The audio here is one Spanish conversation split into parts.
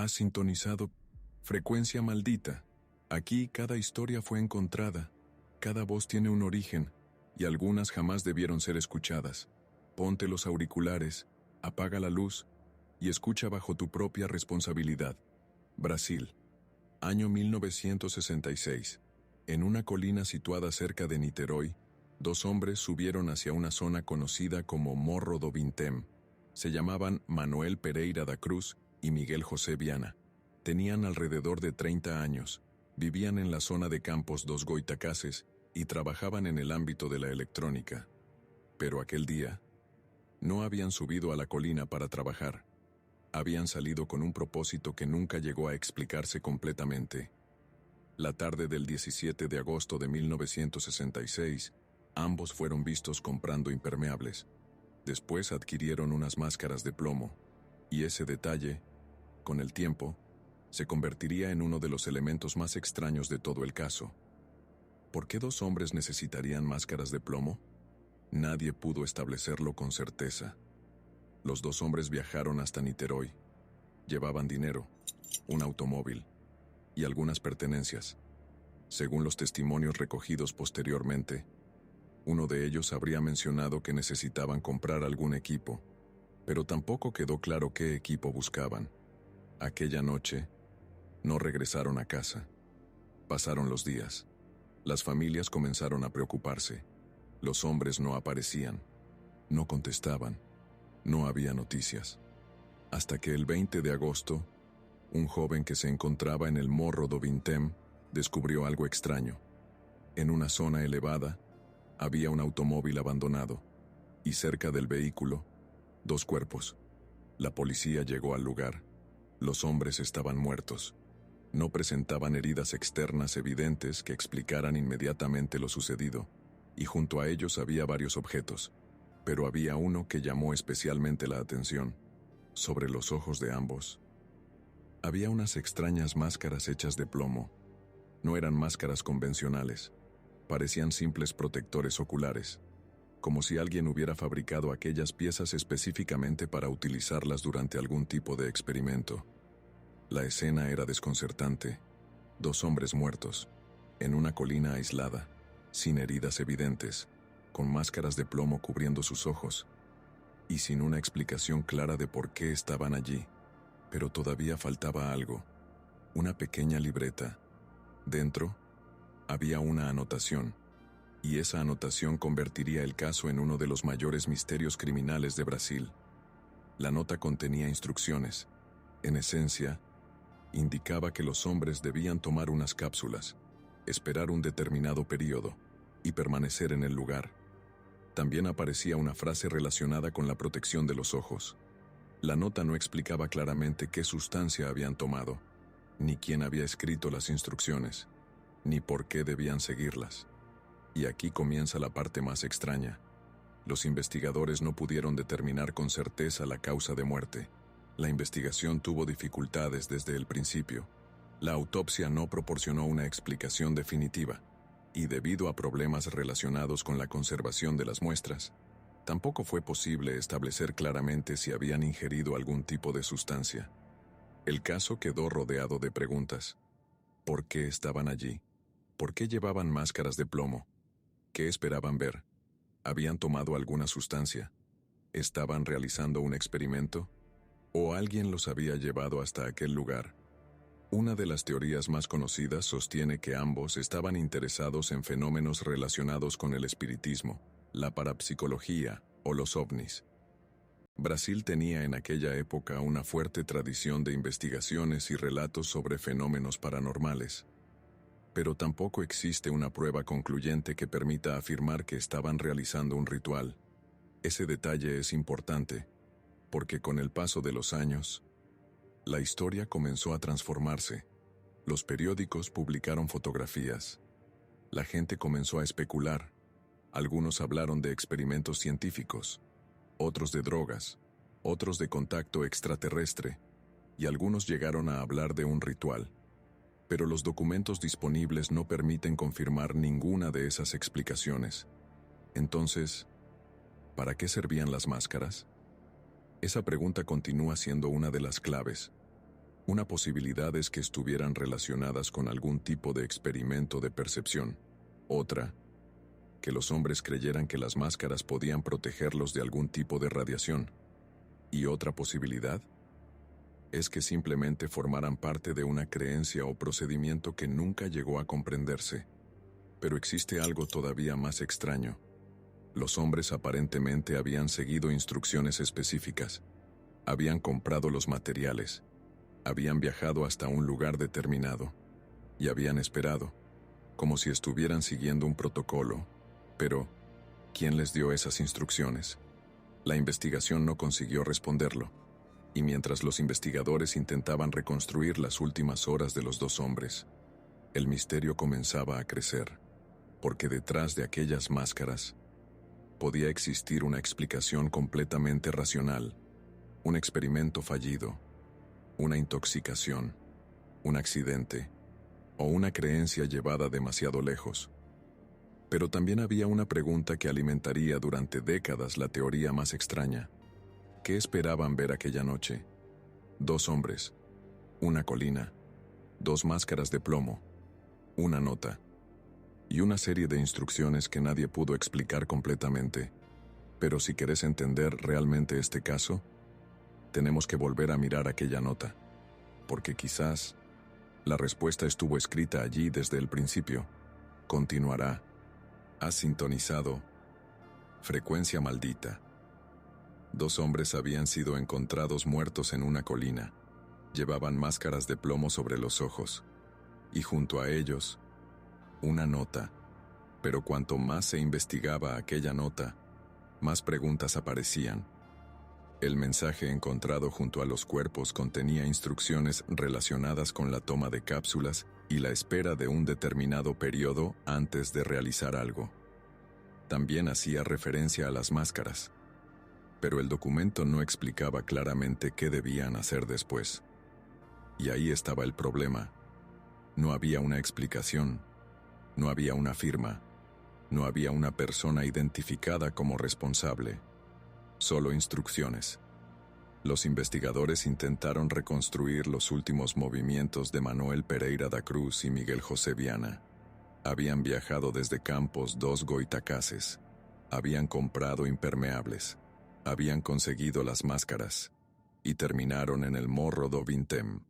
Has sintonizado Frecuencia Maldita. Aquí cada historia fue encontrada, cada voz tiene un origen, y algunas jamás debieron ser escuchadas. Ponte los auriculares, apaga la luz, y escucha bajo tu propia responsabilidad. Brasil. Año 1966. En una colina situada cerca de Niterói, dos hombres subieron hacia una zona conocida como Morro do Vintém. Se llamaban Manuel Pereira da Cruz y Miguel José Viana. Tenían alrededor de 30 años, vivían en la zona de Campos dos Goytacazes y trabajaban en el ámbito de la electrónica. Pero aquel día, no habían subido a la colina para trabajar. Habían salido con un propósito que nunca llegó a explicarse completamente. La tarde del 17 de agosto de 1966, ambos fueron vistos comprando impermeables. Después adquirieron unas máscaras de plomo, y ese detalle, con el tiempo, se convertiría en uno de los elementos más extraños de todo el caso. ¿Por qué dos hombres necesitarían máscaras de plomo? Nadie pudo establecerlo con certeza. Los dos hombres viajaron hasta Niterói. Llevaban dinero, un automóvil y algunas pertenencias. Según los testimonios recogidos posteriormente, uno de ellos habría mencionado que necesitaban comprar algún equipo, pero tampoco quedó claro qué equipo buscaban. Aquella noche, no regresaron a casa. Pasaron los días. Las familias comenzaron a preocuparse. Los hombres no aparecían, no contestaban, no había noticias. Hasta que el 20 de agosto, un joven que se encontraba en el Morro do Vintém descubrió algo extraño. En una zona elevada, había un automóvil abandonado, y cerca del vehículo, dos cuerpos. La policía llegó al lugar. Los hombres estaban muertos. No presentaban heridas externas evidentes que explicaran inmediatamente lo sucedido, y junto a ellos había varios objetos, pero había uno que llamó especialmente la atención. Sobre los ojos de ambos, había unas extrañas máscaras hechas de plomo. No eran máscaras convencionales, parecían simples protectores oculares, como si alguien hubiera fabricado aquellas piezas específicamente para utilizarlas durante algún tipo de experimento. La escena era desconcertante. Dos hombres muertos, en una colina aislada, sin heridas evidentes, con máscaras de plomo cubriendo sus ojos, y sin una explicación clara de por qué estaban allí. Pero todavía faltaba algo, una pequeña libreta. Dentro, había una anotación, y esa anotación convertiría el caso en uno de los mayores misterios criminales de Brasil. La nota contenía instrucciones. En esencia, indicaba que los hombres debían tomar unas cápsulas, esperar un determinado periodo y permanecer en el lugar. También aparecía una frase relacionada con la protección de los ojos. La nota no explicaba claramente qué sustancia habían tomado, ni quién había escrito las instrucciones, ni por qué debían seguirlas. Y aquí comienza la parte más extraña. Los investigadores no pudieron determinar con certeza la causa de muerte. La investigación tuvo dificultades desde el principio. La autopsia no proporcionó una explicación definitiva, y debido a problemas relacionados con la conservación de las muestras, tampoco fue posible establecer claramente si habían ingerido algún tipo de sustancia. El caso quedó rodeado de preguntas. ¿Por qué estaban allí? ¿Por qué llevaban máscaras de plomo? ¿Qué esperaban ver? ¿Habían tomado alguna sustancia? ¿Estaban realizando un experimento? ¿O alguien los había llevado hasta aquel lugar? Una de las teorías más conocidas sostiene que ambos estaban interesados en fenómenos relacionados con el espiritismo, la parapsicología o los ovnis. Brasil tenía en aquella época una fuerte tradición de investigaciones y relatos sobre fenómenos paranormales. Pero tampoco existe una prueba concluyente que permita afirmar que estaban realizando un ritual. Ese detalle es importante, porque con el paso de los años, la historia comenzó a transformarse. Los periódicos publicaron fotografías. La gente comenzó a especular. Algunos hablaron de experimentos científicos, otros de drogas, otros de contacto extraterrestre, y algunos llegaron a hablar de un ritual. Pero los documentos disponibles no permiten confirmar ninguna de esas explicaciones. Entonces, ¿para qué servían las máscaras? Esa pregunta continúa siendo una de las claves. Una posibilidad es que estuvieran relacionadas con algún tipo de experimento de percepción. Otra, que los hombres creyeran que las máscaras podían protegerlos de algún tipo de radiación. Y otra posibilidad es que simplemente formaran parte de una creencia o procedimiento que nunca llegó a comprenderse. Pero existe algo todavía más extraño. Los hombres aparentemente habían seguido instrucciones específicas. Habían comprado los materiales. Habían viajado hasta un lugar determinado. Y habían esperado, como si estuvieran siguiendo un protocolo. Pero, ¿quién les dio esas instrucciones? La investigación no consiguió responderlo. Y mientras los investigadores intentaban reconstruir las últimas horas de los dos hombres, el misterio comenzaba a crecer, porque detrás de aquellas máscaras podía existir una explicación completamente racional, un experimento fallido, una intoxicación, un accidente o una creencia llevada demasiado lejos. Pero también había una pregunta que alimentaría durante décadas la teoría más extraña. ¿Qué esperaban ver aquella noche? Dos hombres, una colina, dos máscaras de plomo, una nota y una serie de instrucciones que nadie pudo explicar completamente. Pero si querés entender realmente este caso, tenemos que volver a mirar aquella nota, porque quizás la respuesta estuvo escrita allí desde el principio. Continuará. Has sintonizado Frecuencia Maldita. Dos hombres habían sido encontrados muertos en una colina. Llevaban máscaras de plomo sobre los ojos. Y junto a ellos, una nota. Pero cuanto más se investigaba aquella nota, más preguntas aparecían. El mensaje encontrado junto a los cuerpos contenía instrucciones relacionadas con la toma de cápsulas y la espera de un determinado periodo antes de realizar algo. También hacía referencia a las máscaras, pero el documento no explicaba claramente qué debían hacer después. Y ahí estaba el problema. No había una explicación, no había una firma, no había una persona identificada como responsable, solo instrucciones. Los investigadores intentaron reconstruir los últimos movimientos de Manuel Pereira da Cruz y Miguel José Viana. Habían viajado desde Campos dos Goytacases, habían comprado impermeables, habían conseguido las máscaras y terminaron en el Morro do Vintem.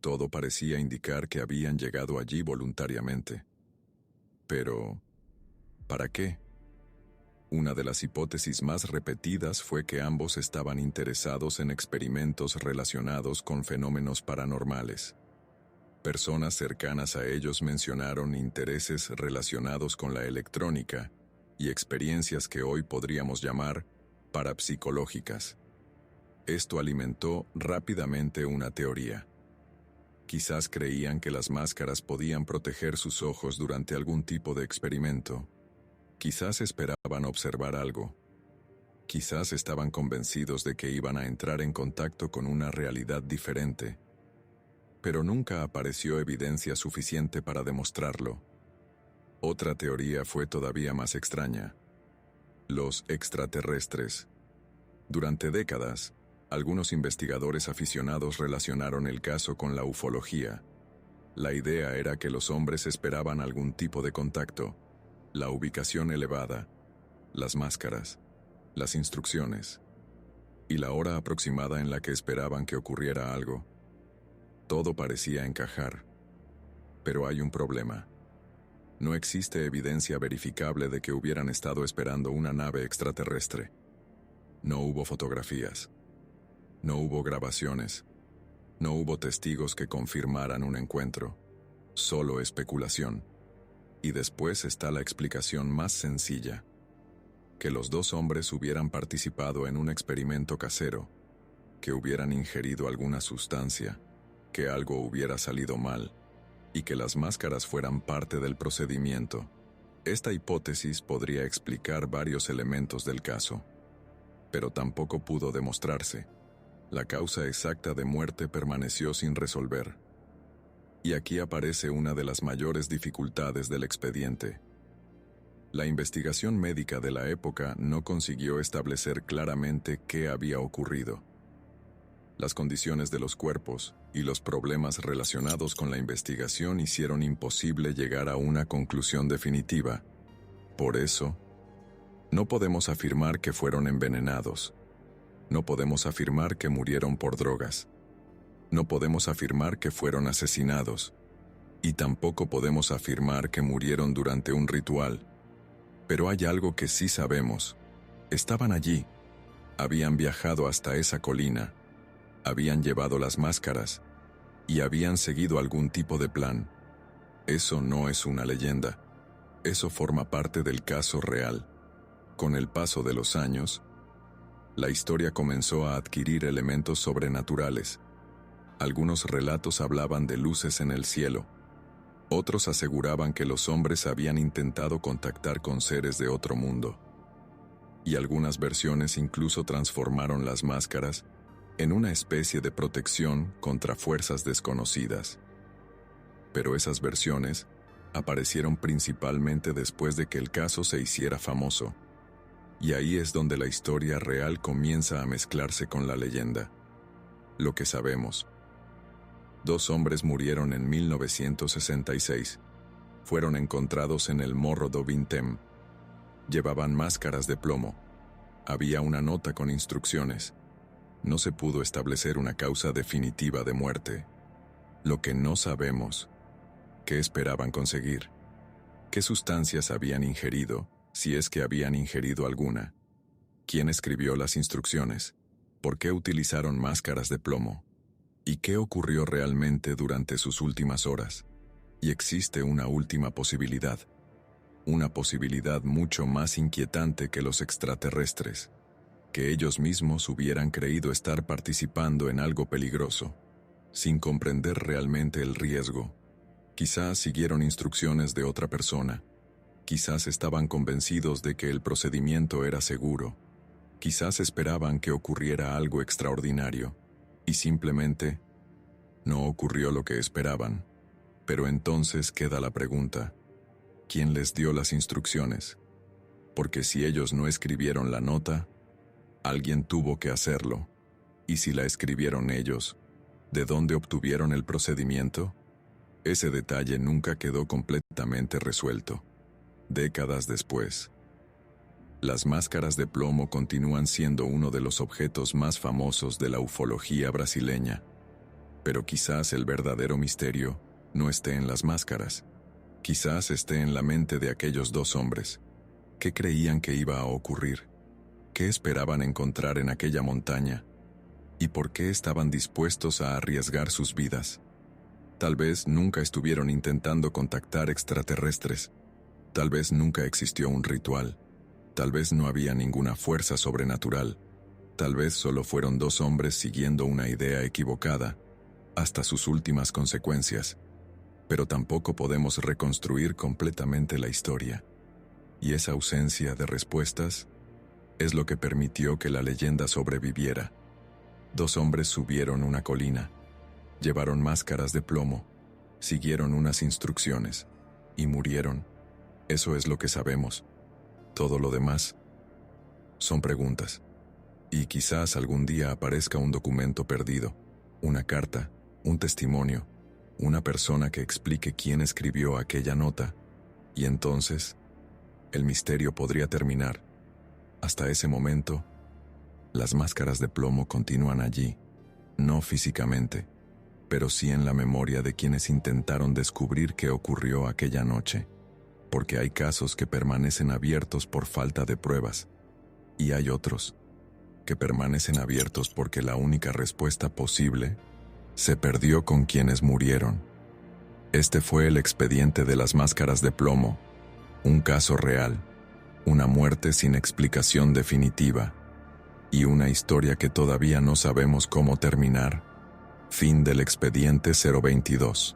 Todo parecía indicar que habían llegado allí voluntariamente. Pero, ¿para qué? Una de las hipótesis más repetidas fue que ambos estaban interesados en experimentos relacionados con fenómenos paranormales. Personas cercanas a ellos mencionaron intereses relacionados con la electrónica y experiencias que hoy podríamos llamar parapsicológicas. Esto alimentó rápidamente una teoría. Quizás creían que las máscaras podían proteger sus ojos durante algún tipo de experimento. Quizás esperaban observar algo. Quizás estaban convencidos de que iban a entrar en contacto con una realidad diferente. Pero nunca apareció evidencia suficiente para demostrarlo. Otra teoría fue todavía más extraña. Los extraterrestres. Durante décadas, algunos investigadores aficionados relacionaron el caso con la ufología. La idea era que los hombres esperaban algún tipo de contacto, la ubicación elevada, las máscaras, las instrucciones, y la hora aproximada en la que esperaban que ocurriera algo. Todo parecía encajar. Pero hay un problema. No existe evidencia verificable de que hubieran estado esperando una nave extraterrestre. No hubo fotografías. No hubo grabaciones. No hubo testigos que confirmaran un encuentro. Solo especulación. Y después está la explicación más sencilla. Que los dos hombres hubieran participado en un experimento casero, que hubieran ingerido alguna sustancia, que algo hubiera salido mal, y que las máscaras fueran parte del procedimiento. Esta hipótesis podría explicar varios elementos del caso, pero tampoco pudo demostrarse. La causa exacta de muerte permaneció sin resolver. Y aquí aparece una de las mayores dificultades del expediente. La investigación médica de la época no consiguió establecer claramente qué había ocurrido. Las condiciones de los cuerpos y los problemas relacionados con la investigación hicieron imposible llegar a una conclusión definitiva. Por eso, no podemos afirmar que fueron envenenados. No podemos afirmar que murieron por drogas. No podemos afirmar que fueron asesinados. Y tampoco podemos afirmar que murieron durante un ritual. Pero hay algo que sí sabemos. Estaban allí. Habían viajado hasta esa colina. Habían llevado las máscaras. Y habían seguido algún tipo de plan. Eso no es una leyenda. Eso forma parte del caso real. Con el paso de los años, la historia comenzó a adquirir elementos sobrenaturales. Algunos relatos hablaban de luces en el cielo. Otros aseguraban que los hombres habían intentado contactar con seres de otro mundo. Y algunas versiones incluso transformaron las máscaras en una especie de protección contra fuerzas desconocidas. Pero esas versiones aparecieron principalmente después de que el caso se hiciera famoso. Y ahí es donde la historia real comienza a mezclarse con la leyenda. Lo que sabemos. 2 hombres murieron en 1966. Fueron encontrados en el Morro do Vintém. Llevaban máscaras de plomo. Había una nota con instrucciones. No se pudo establecer una causa definitiva de muerte. Lo que no sabemos. ¿Qué esperaban conseguir? ¿Qué sustancias habían ingerido, si es que habían ingerido alguna? ¿Quién escribió las instrucciones? ¿Por qué utilizaron máscaras de plomo? ¿Y qué ocurrió realmente durante sus últimas horas? Y existe una última posibilidad. Una posibilidad mucho más inquietante que los extraterrestres. Que ellos mismos hubieran creído estar participando en algo peligroso, sin comprender realmente el riesgo. Quizás siguieron instrucciones de otra persona. Quizás estaban convencidos de que el procedimiento era seguro. Quizás esperaban que ocurriera algo extraordinario. Y simplemente no ocurrió lo que esperaban. Pero entonces queda la pregunta: ¿quién les dio las instrucciones? Porque si ellos no escribieron la nota, alguien tuvo que hacerlo. Y si la escribieron ellos, ¿de dónde obtuvieron el procedimiento? Ese detalle nunca quedó completamente resuelto. Décadas después, las máscaras de plomo continúan siendo uno de los objetos más famosos de la ufología brasileña. Pero quizás el verdadero misterio no esté en las máscaras. Quizás esté en la mente de aquellos 2 hombres. ¿Qué creían que iba a ocurrir? ¿Qué esperaban encontrar en aquella montaña? ¿Y por qué estaban dispuestos a arriesgar sus vidas? Tal vez nunca estuvieron intentando contactar extraterrestres. Tal vez nunca existió un ritual. Tal vez no había ninguna fuerza sobrenatural. Tal vez solo fueron 2 hombres siguiendo una idea equivocada, hasta sus últimas consecuencias. Pero tampoco podemos reconstruir completamente la historia. Y esa ausencia de respuestas es lo que permitió que la leyenda sobreviviera. 2 hombres subieron una colina, llevaron máscaras de plomo, siguieron unas instrucciones y murieron. Eso es lo que sabemos. Todo lo demás son preguntas. Y quizás algún día aparezca un documento perdido, una carta, un testimonio, una persona que explique quién escribió aquella nota, y entonces el misterio podría terminar. Hasta ese momento, las máscaras de plomo continúan allí, no físicamente, pero sí en la memoria de quienes intentaron descubrir qué ocurrió aquella noche. Porque hay casos que permanecen abiertos por falta de pruebas, y hay otros que permanecen abiertos porque la única respuesta posible se perdió con quienes murieron. Este fue el expediente de las máscaras de plomo, un caso real, una muerte sin explicación definitiva, y una historia que todavía no sabemos cómo terminar. Fin del expediente 022.